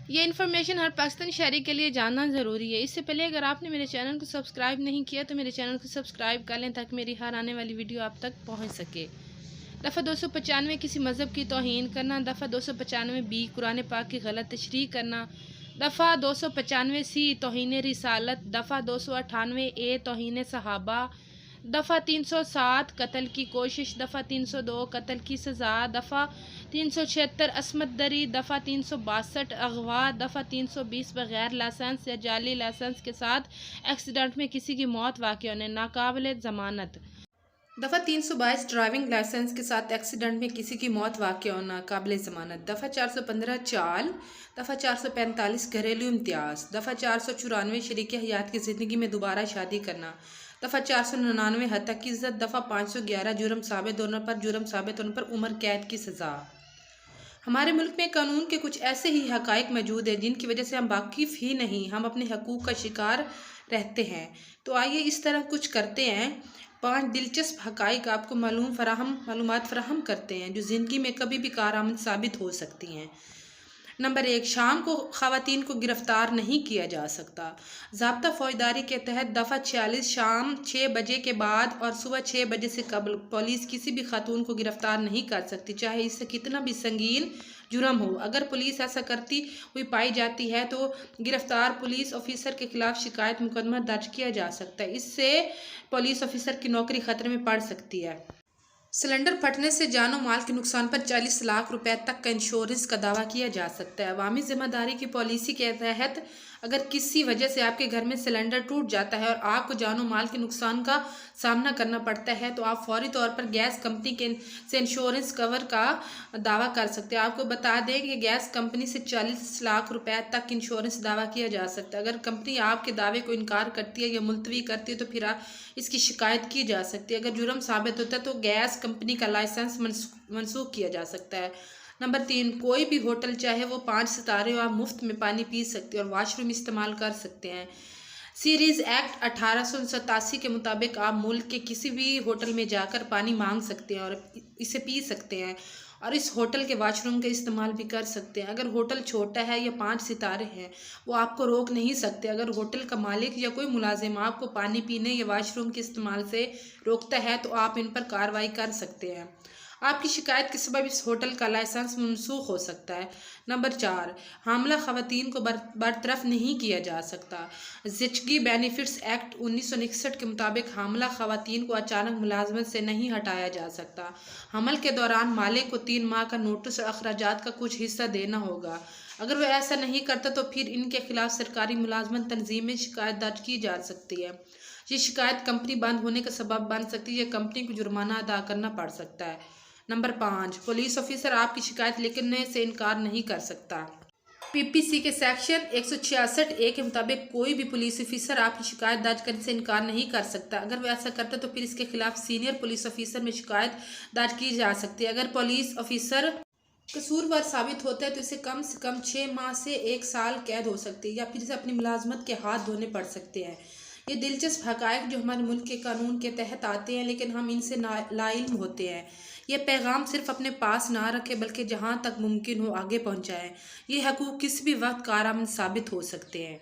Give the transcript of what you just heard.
یہ انفارمیشن ہر پاکستانی شہری کے لیے جاننا ضروری ہے۔ اس سے پہلے اگر آپ نے میرے چینل کو سبسکرائب نہیں کیا تو میرے چینل کو سبسکرائب کر لیں تاکہ میری ہر آنے والی ویڈیو آپ تک پہنچ سکے۔ دفعہ 295 کسی مذہب کی توہین کرنا۔ دفعہ 295 قرآن پاک کی غلط تشریح کرنا۔ دفعہ 295 توہین رسالت۔ دفعہ 298 توہین صحابہ۔ دفعہ 307 قتل کی کوشش۔ دفعہ 302 قتل کی سزا۔ دفعہ 376 عصمت دری۔ دفعہ 362 اغوا۔ دفعہ 320 بغیر لائسنس یا جعلی لائسنس کے ساتھ ایکسیڈنٹ میں کسی کی موت واقع ہونے ناقابل ضمانت۔ دفعہ 322 ڈرائیونگ لائسنس کے ساتھ ایکسیڈنٹ میں کسی کی موت واقع ہونا قابل ضمانت۔ دفعہ 415 چال۔ دفعہ 445 گھریلو امتیاز۔ دفعہ 494 شریک حیات کی زندگی میں دوبارہ شادی کرنا۔ دفعہ 499 حد کی عزت۔ دفعہ 511 جرم ثابت ہونے پر عمر قید کی سزا۔ ہمارے ملک میں قانون کے کچھ ایسے ہی حقائق موجود ہیں جن کی وجہ سے ہم واقف ہی نہیں، ہم اپنے حقوق کا شکار رہتے ہیں۔ تو آئیے اس طرح کچھ کرتے ہیں۔ 5 دلچسپ حقائق آپ کو معلومات فراہم کرتے ہیں جو زندگی میں کبھی بھی کارآمد ثابت ہو سکتی ہیں۔ نمبر 1، شام کو خواتین کو گرفتار نہیں کیا جا سکتا۔ ضابطہ فوجداری کے تحت دفعہ 46 شام 6 بجے کے بعد اور صبح 6 بجے سے قبل پولیس کسی بھی خاتون کو گرفتار نہیں کر سکتی، چاہے اس سے کتنا بھی سنگین جرم ہو۔ اگر پولیس ایسا کرتی ہوئی پائی جاتی ہے تو گرفتار پولیس آفیسر کے خلاف شکایت مقدمہ درج کیا جا سکتا ہے۔ اس سے پولیس آفیسر کی نوکری خطرے میں پڑ سکتی ہے۔ سلنڈر پھٹنے سے جان و مال کے نقصان پر 40 لاکھ روپے تک کا انشورنس کا دعویٰ کیا جا سکتا ہے۔ عوامی ذمہ داری کی پالیسی کے تحت اگر کسی وجہ سے آپ کے گھر میں سلنڈر ٹوٹ جاتا ہے اور آپ کو جان و مال کے نقصان کا سامنا کرنا پڑتا ہے تو آپ فوری طور پر گیس کمپنی سے انشورنس کور کا دعویٰ کر سکتے ہیں۔ آپ کو بتا دیں کہ گیس کمپنی سے 40 لاکھ روپے تک انشورنس دعویٰ کیا جا سکتا ہے۔ اگر کمپنی آپ کے دعوے کو انکار کرتی ہے یا ملتوی کرتی ہے تو پھر اس کی شکایت کی جا سکتی ہے۔ اگر جرم ثابت ہوتا ہے تو گیس کمپنی کا لائسنس منسوخ کیا جا سکتا ہے۔ نمبر 3، کوئی بھی ہوٹل چاہے وہ 5 ستارے ہو، آپ مفت میں پانی پی سکتے ہیں اور واش روم استعمال کر سکتے ہیں۔ سیریز ایکٹ 1887 کے مطابق آپ ملک کے کسی بھی ہوٹل میں جا کر پانی مانگ سکتے ہیں اور اسے پی سکتے ہیں اور اس ہوٹل کے واش روم کا استعمال بھی کر سکتے ہیں۔ اگر ہوٹل چھوٹا ہے یا 5 ستارے ہیں وہ آپ کو روک نہیں سکتے۔ اگر ہوٹل کا مالک یا کوئی ملازم آپ کو پانی پینے یا واش روم کے استعمال سے روکتا ہے تو آپ ان پر کارروائی کر سکتے ہیں۔ آپ کی شکایت کے سبب اس ہوٹل کا لائسنس منسوخ ہو سکتا ہے۔ نمبر 4، حاملہ خواتین کو برطرف نہیں کیا جا سکتا۔ زچگی بینیفٹس ایکٹ 1961 کے مطابق حاملہ خواتین کو اچانک ملازمت سے نہیں ہٹایا جا سکتا۔ حمل کے دوران مالک کو 3 ماہ کا نوٹس اور اخراجات کا کچھ حصہ دینا ہوگا۔ اگر وہ ایسا نہیں کرتا تو پھر ان کے خلاف سرکاری ملازمت تنظیم میں شکایت درج کی جا سکتی ہے۔ یہ شکایت کمپنی بند ہونے کا سبب بن سکتی ہے یا کمپنی کو جرمانہ ادا کرنا پڑ سکتا ہے۔ نمبر 5، پولیس آفیسر آپ کی شکایت لکھنے سے انکار نہیں کر سکتا۔ پی پی سی کے سیکشن 166(a) کے مطابق کوئی بھی پولیس آفیسر آپ کی شکایت درج کرنے سے انکار نہیں کر سکتا۔ اگر وہ ایسا کرتا تو پھر اس کے خلاف سینئر پولیس آفیسر میں شکایت درج کی جا سکتی ہے۔ اگر پولیس آفیسر قصوروار ثابت ہوتا ہے تو اسے کم سے کم 6 ماہ سے 1 سال قید ہو سکتی ہے یا پھر اسے اپنی ملازمت کے ہاتھ دھونے پڑ سکتے ہیں۔ یہ دلچسپ حقائق جو ہمارے ملک کے قانون کے تحت آتے ہیں لیکن ہم ان سے لا علم ہوتے ہیں۔ یہ پیغام صرف اپنے پاس نہ رکھیں بلکہ جہاں تک ممکن ہو آگے پہنچائیں۔ یہ حقوق کسی بھی وقت کارآمد ثابت ہو سکتے ہیں۔